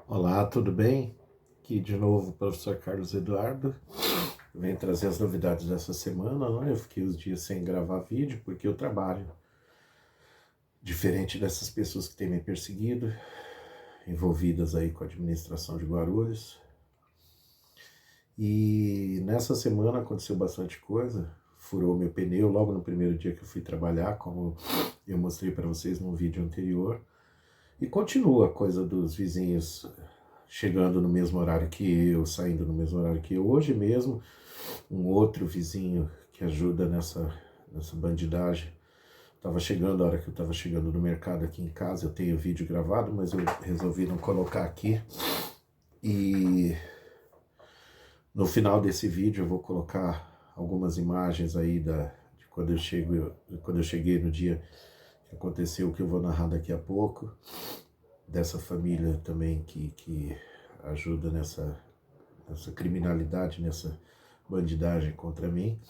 Olá, tudo bem? Aqui de novo o professor Carlos Eduardo. Venho trazer as novidades dessa semana, né? Eu fiquei uns dias sem gravar vídeo porque eu trabalho. Diferente dessas pessoas que têm me perseguido, envolvidas aí com a administração de Guarulhos. E nessa semana aconteceu bastante coisa. Furou meu pneu logo no primeiro dia que eu fui trabalhar, como eu mostrei para vocês no vídeo anterior. E continua a coisa dos vizinhos chegando no mesmo horário que eu, saindo no mesmo horário que eu. Hoje mesmo, um outro vizinho que ajuda nessa bandidagem estava chegando a hora que eu estava chegando no mercado aqui em casa. Eu tenho vídeo gravado, mas eu resolvi não colocar aqui. E no final desse vídeo eu vou colocar algumas imagens aí de quando eu cheguei no dia que aconteceu, o que eu vou narrar daqui a pouco, dessa família também que ajuda nessa criminalidade, nessa bandidagem contra mim.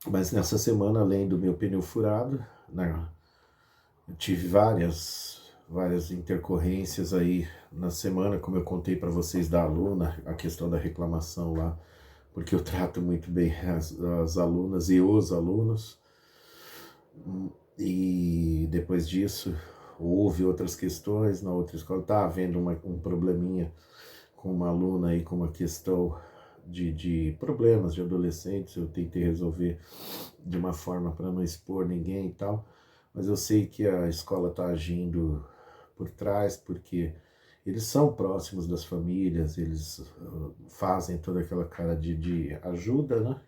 Mas nessa semana, além do meu pneu furado, né, eu tive várias intercorrências aí na semana, como eu contei para vocês da aluna, a questão da reclamação lá, porque eu trato muito bem as alunas e os alunos. E depois disso, houve outras questões na outra escola. Está havendo um probleminha com uma aluna aí, com uma questão de problemas de adolescentes. Eu tentei resolver de uma forma para não expor ninguém e tal, mas eu sei que a escola está agindo por trás, porque eles são próximos das famílias, eles fazem toda aquela cara de ajuda, né?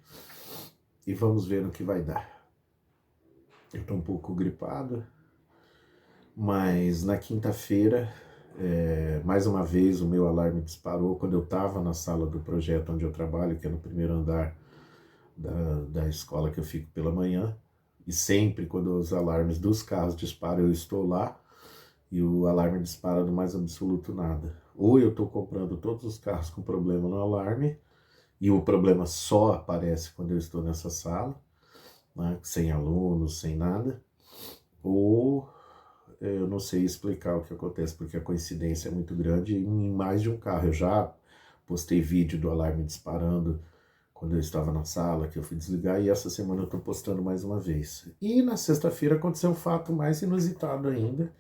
E vamos ver no que vai dar. Eu estou um pouco gripado, mas na quinta-feira, mais uma vez o meu alarme disparou quando eu estava na sala do projeto onde eu trabalho, que é no primeiro andar da escola que eu fico pela manhã. E sempre quando os alarmes dos carros disparam, eu estou lá e o alarme dispara do mais absoluto nada. Ou eu estou comprando todos os carros com problema no alarme e o problema só aparece quando eu estou nessa sala, né, sem alunos, sem nada, ou eu não sei explicar o que acontece, porque a coincidência é muito grande em mais de um carro. Eu já postei vídeo do alarme disparando quando eu estava na sala, que eu fui desligar, e essa semana eu estou postando mais uma vez. E na sexta-feira aconteceu um fato mais inusitado ainda,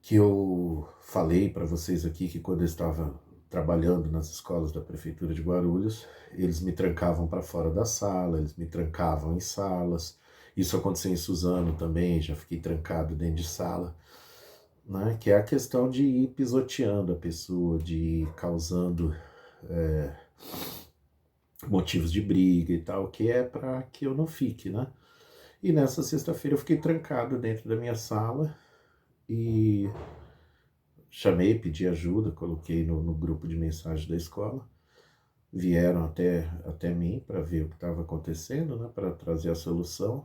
que eu falei para vocês aqui, que quando eu estava trabalhando nas escolas da Prefeitura de Guarulhos, eles me trancavam para fora da sala, eles me trancavam em salas. Isso aconteceu em Suzano também, já fiquei trancado dentro de sala, né? Que é a questão de ir pisoteando a pessoa, de ir causando motivos de briga e tal, que é para que eu não fique, né? E nessa sexta-feira eu fiquei trancado dentro da minha sala e chamei, pedi ajuda, coloquei no grupo de mensagem da escola. Vieram até mim para ver o que estava acontecendo, né? Para trazer a solução,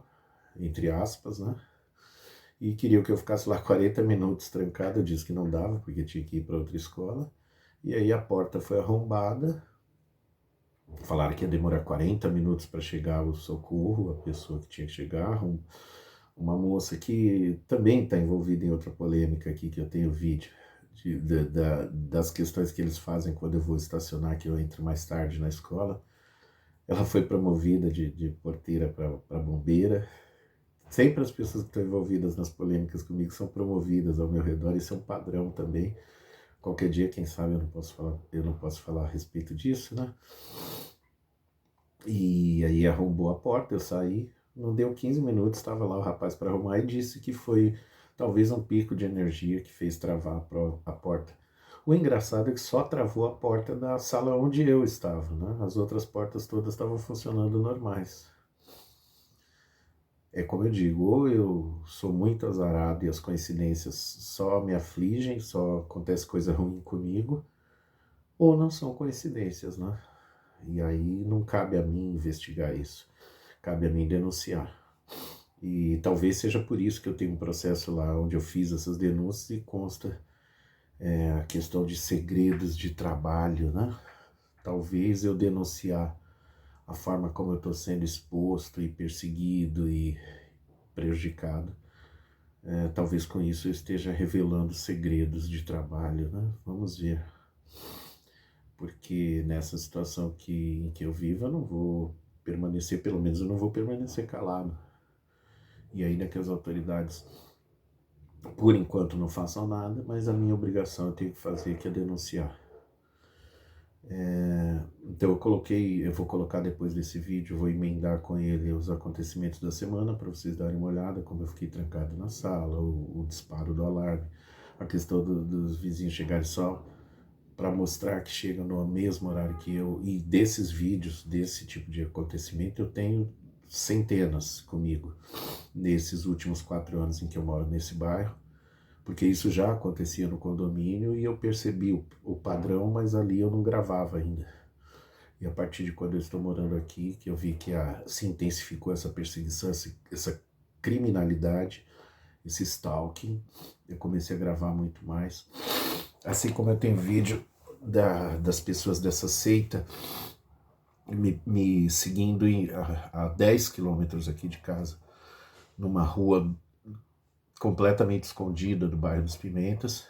entre aspas, né? E queriam que eu ficasse lá 40 minutos trancado. Eu disse que não dava, porque tinha que ir para outra escola. E aí a porta foi arrombada. Falaram que ia demorar 40 minutos para chegar o socorro, a pessoa que tinha que chegar. Uma moça que também está envolvida em outra polêmica aqui, que eu tenho vídeo, das questões que eles fazem quando eu vou estacionar, que eu entro mais tarde na escola. Ela foi promovida de porteira para bombeira. Sempre as pessoas que estão envolvidas nas polêmicas comigo são promovidas ao meu redor, isso é um padrão também. Qualquer dia, quem sabe, eu não posso falar a respeito disso, né? E aí arrombou a porta, eu saí, não deu 15 minutos, estava lá o rapaz para arrumar e disse que foi talvez um pico de energia que fez travar a porta. O engraçado é que só travou a porta da sala onde eu estava, né? As outras portas todas estavam funcionando normais. É como eu digo, ou eu sou muito azarado e as coincidências só me afligem, só acontece coisa ruim comigo, ou não são coincidências, né? E aí não cabe a mim investigar isso, cabe a mim denunciar. E talvez seja por isso que eu tenho um processo lá onde eu fiz essas denúncias e consta a questão de segredos de trabalho, né? Talvez eu denunciar a forma como eu estou sendo exposto e perseguido e prejudicado, Talvez com isso eu esteja revelando segredos de trabalho, né? Vamos ver. Porque nessa situação em que eu vivo, eu não vou permanecer, pelo menos eu não vou permanecer calado. E ainda que as autoridades, por enquanto, não façam nada, mas a minha obrigação eu tenho que fazer, que é denunciar. Então eu vou colocar depois desse vídeo, vou emendar com ele os acontecimentos da semana para vocês darem uma olhada, como eu fiquei trancado na sala, o disparo do alarme, a questão dos vizinhos chegarem só para mostrar que chegam no mesmo horário que eu. E desses vídeos, desse tipo de acontecimento, eu tenho centenas comigo nesses últimos 4 anos em que eu moro nesse bairro, porque isso já acontecia no condomínio e eu percebi o padrão, mas ali eu não gravava ainda. E a partir de quando eu estou morando aqui, que eu vi que se intensificou essa perseguição, essa criminalidade, esse stalking, eu comecei a gravar muito mais. Assim como eu tenho vídeo das pessoas dessa seita me seguindo a 10 quilômetros aqui de casa, numa rua completamente escondida do bairro dos Pimentas,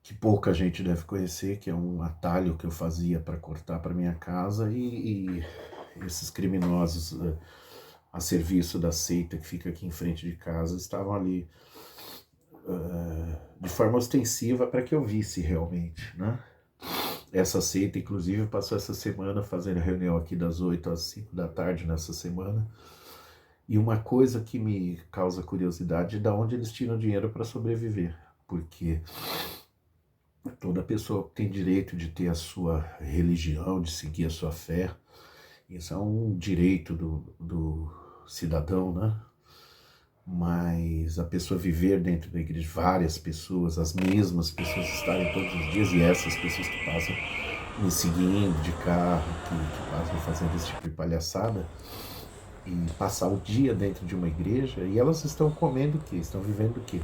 que pouca gente deve conhecer, que é um atalho que eu fazia para cortar para minha casa, e esses criminosos a serviço da seita que fica aqui em frente de casa estavam ali de forma ostensiva para que eu visse realmente, né? Essa seita, inclusive, passou essa semana fazendo reunião aqui das 8 às 5 da tarde nessa semana. E uma coisa que me causa curiosidade é de onde eles tiram dinheiro para sobreviver. Porque toda pessoa tem direito de ter a sua religião, de seguir a sua fé. Isso é um direito do cidadão, né? Mas a pessoa viver dentro da igreja, várias pessoas, as mesmas pessoas estarem todos os dias, e essas pessoas que passam me seguindo de carro, que passam fazendo esse tipo de palhaçada, e passar o dia dentro de uma igreja, e elas estão comendo o quê? Estão vivendo o quê?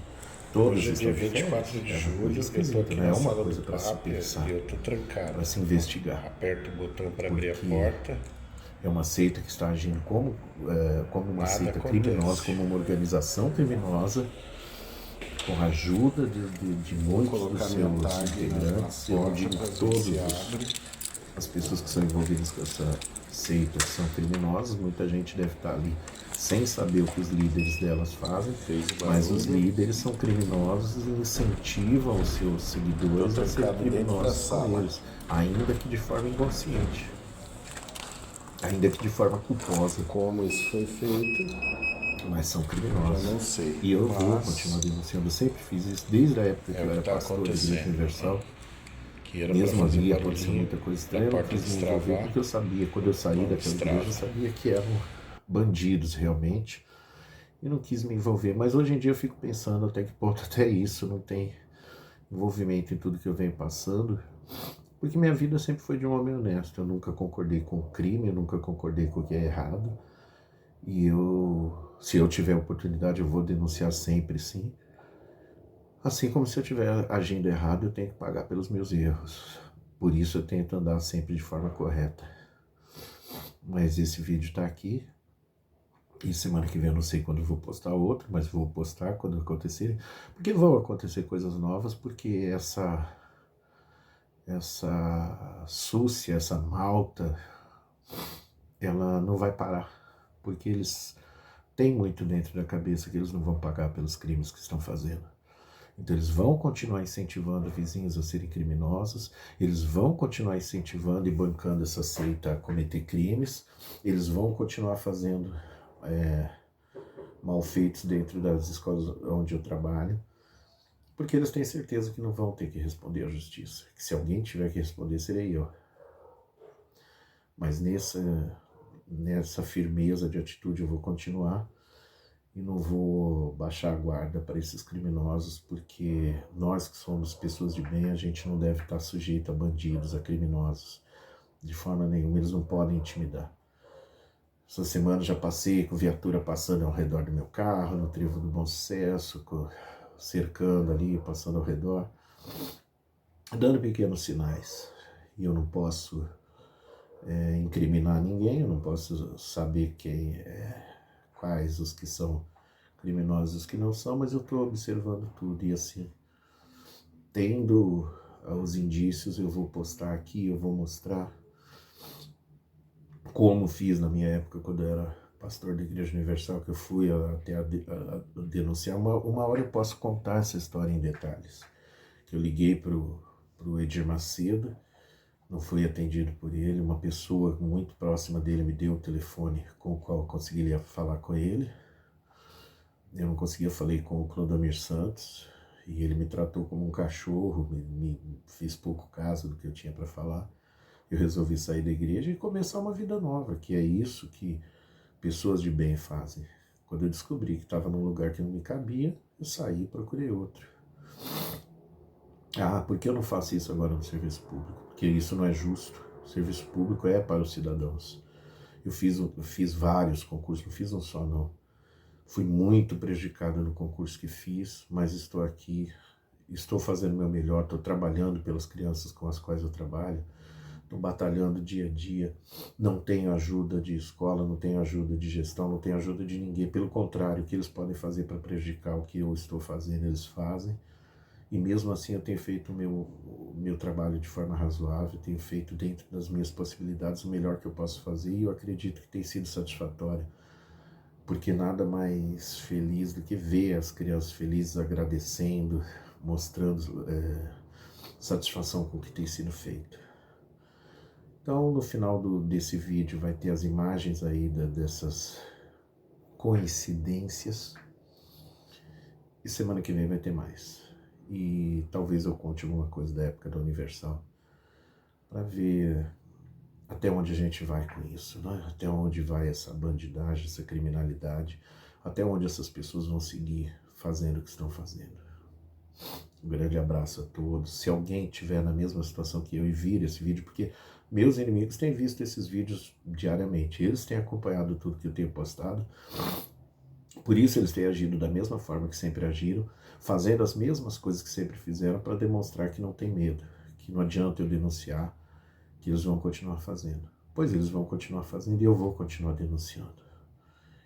Todas Hoje é estão dia de 24 de férias. julho, eu tô aqui Não é na uma sala coisa do para se papo pensar, e eu tô trancado. para se investigar. Aperto o botão para abrir a Porque porta. é uma seita que está agindo como uma seita acontece. criminosa, como uma organização criminosa, com a ajuda de muitos dos seus integrantes. Eu não digo todas as pessoas que são envolvidas com essa seita que são criminosas, muita gente deve estar ali sem saber o que os líderes delas fazem, mas os líderes são criminosos e incentivam os seus seguidores a serem criminosos com eles, ainda que de forma inconsciente, ainda que de forma culposa. Como isso foi feito, mas são criminosos. eu não sei. E eu vou continuar denunciando. Eu sempre fiz isso, desde a época que eu era pastor da Igreja Universal. Mesmo ali aconteceu muita coisa estranha, eu não quis me envolver porque eu sabia, quando eu saí daquela igreja, eu sabia que eram bandidos realmente. E não quis me envolver. Mas hoje em dia eu fico pensando até que ponto até isso não tem envolvimento em tudo que eu venho passando. Porque minha vida sempre foi de um homem honesto. Eu nunca concordei com o crime, eu nunca concordei com o que é errado. E se eu tiver oportunidade, eu vou denunciar sempre, sim. Assim como se eu estiver agindo errado, eu tenho que pagar pelos meus erros. Por isso eu tento andar sempre de forma correta. Mas esse vídeo está aqui. E semana que vem eu não sei quando eu vou postar outro, mas vou postar quando acontecerem. Porque vão acontecer coisas novas, porque essa súcia, essa malta, ela não vai parar. Porque eles têm muito dentro da cabeça que eles não vão pagar pelos crimes que estão fazendo. Então eles vão continuar incentivando vizinhos a serem criminosos, eles vão continuar incentivando e bancando essa seita a cometer crimes, eles vão continuar fazendo malfeitos dentro das escolas onde eu trabalho, porque eles têm certeza que não vão ter que responder à justiça, que se alguém tiver que responder, serei eu. Mas nessa firmeza de atitude eu vou continuar, e não vou baixar a guarda para esses criminosos, porque nós que somos pessoas de bem, a gente não deve estar sujeito a bandidos, a criminosos, de forma nenhuma, eles não podem intimidar. Essa semana já passei com viatura passando ao redor do meu carro, no Trevo do Bom Sucesso, cercando ali, passando ao redor, dando pequenos sinais. E eu não posso incriminar ninguém, eu não posso saber quais os que são criminosos que não são, mas eu estou observando tudo e assim, tendo os indícios, eu vou postar aqui, eu vou mostrar como fiz na minha época, quando eu era pastor da Igreja Universal, que eu fui até a denunciar. Uma hora eu posso contar essa história em detalhes. Que eu liguei para o Edir Macedo, não fui atendido por ele, uma pessoa muito próxima dele me deu o telefone com o qual eu conseguiria falar com ele. Eu não conseguia, falei com o Clodomir Santos, e ele me tratou como um cachorro, me fez pouco caso do que eu tinha para falar. Eu resolvi sair da igreja e começar uma vida nova, que é isso que pessoas de bem fazem. Quando eu descobri que estava num lugar que não me cabia, eu saí e procurei outro. Ah, por que eu não faço isso agora no serviço público? Porque isso não é justo. O serviço público é para os cidadãos. Eu fiz vários concursos, não fiz um só não. Fui muito prejudicado no concurso que fiz, mas estou aqui, estou fazendo o meu melhor, estou trabalhando pelas crianças com as quais eu trabalho, estou batalhando dia a dia, não tenho ajuda de escola, não tenho ajuda de gestão, não tenho ajuda de ninguém. Pelo contrário, o que eles podem fazer para prejudicar o que eu estou fazendo, eles fazem. E mesmo assim eu tenho feito o meu trabalho de forma razoável, tenho feito dentro das minhas possibilidades o melhor que eu posso fazer e eu acredito que tem sido satisfatório, porque nada mais feliz do que ver as crianças felizes agradecendo, mostrando satisfação com o que tem sido feito. Então no final desse vídeo vai ter as imagens aí dessas coincidências e semana que vem vai ter mais. E talvez eu conte alguma coisa da época da Universal, para ver até onde a gente vai com isso, né? Até onde vai essa bandidagem, essa criminalidade, até onde essas pessoas vão seguir fazendo o que estão fazendo. Um grande abraço a todos. Se alguém estiver na mesma situação que eu e vir esse vídeo, porque meus inimigos têm visto esses vídeos diariamente, eles têm acompanhado tudo que eu tenho postado, por isso eles têm agido da mesma forma que sempre agiram, fazendo as mesmas coisas que sempre fizeram para demonstrar que não tem medo, que não adianta eu denunciar, que eles vão continuar fazendo. Pois eles vão continuar fazendo e eu vou continuar denunciando.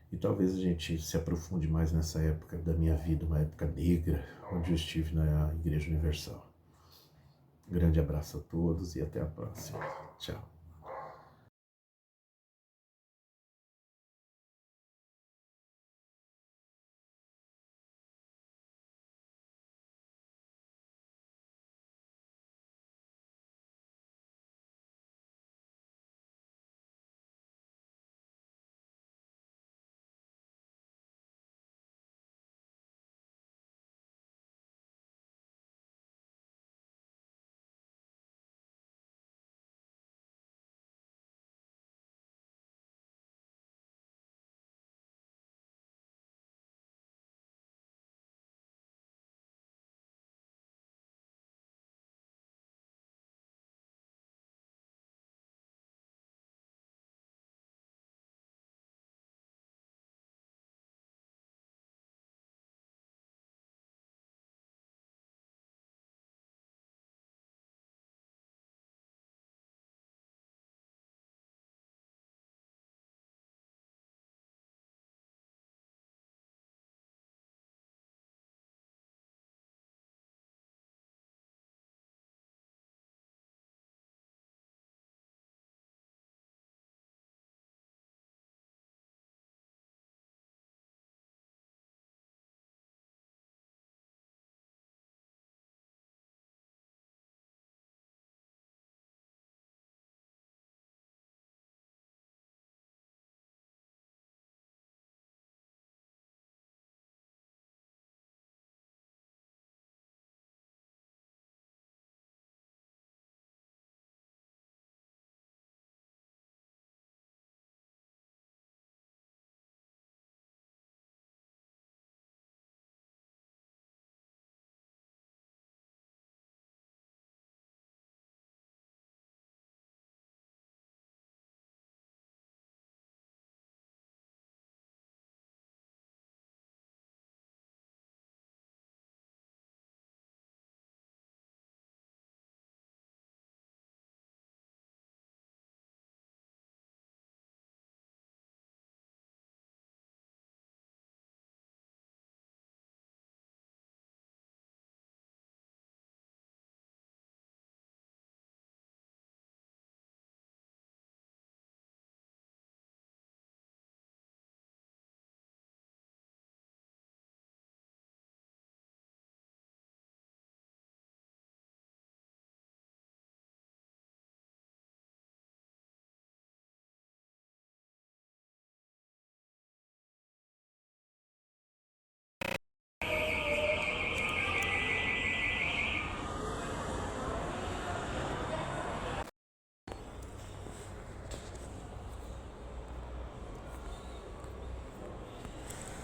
E talvez a gente se aprofunde mais nessa época da minha vida, uma época negra, onde eu estive na Igreja Universal. Um grande abraço a todos e até a próxima. Tchau.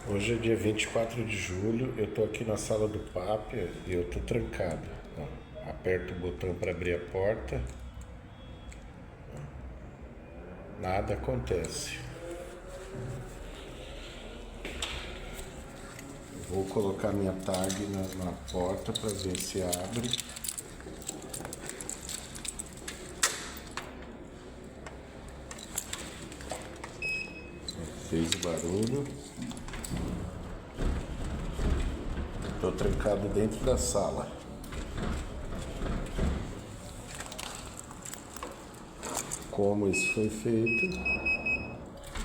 Hoje é dia 24 de julho, eu tô aqui na sala do Pápia e eu tô trancado. Ó, aperto o botão para abrir a porta, nada acontece. Vou colocar minha tag na porta para ver se abre. Fez o barulho. Estou trancado dentro da sala. Como isso foi feito,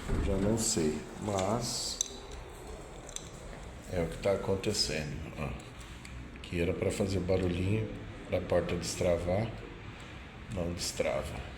eu já não sei, mas é o que está acontecendo. Ó, que era para fazer barulhinho para a porta destravar, não destrava.